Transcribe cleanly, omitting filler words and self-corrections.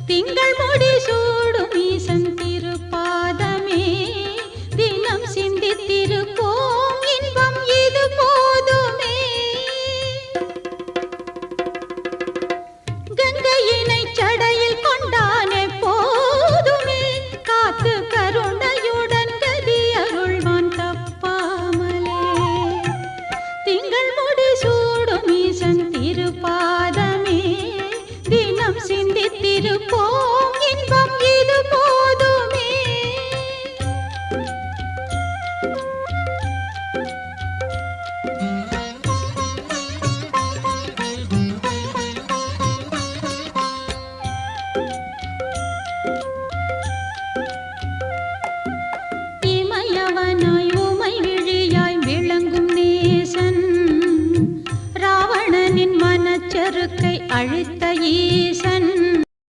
திங்கள் முடி சூடும் ஈசன் திருப்பாதமே தினம் சிந்தித்திருப்போம் இன்பம் இது போதுமே. கங்கையினை சடையில் கொண்டானே போதுமே காத்து கருணையுடன் கதி அருள்வான் தப்பாமலே. திங்கள் முடி சூடும் ஈசன் திருப்பாதமே தினம் சிந்தித்திருப்போம் இன்பம் இது போதுமே. இமயவனாய் உமை விழியாய் விளங்கும் நேசன் ராவணனின் மனச்சருக்கை அழித்து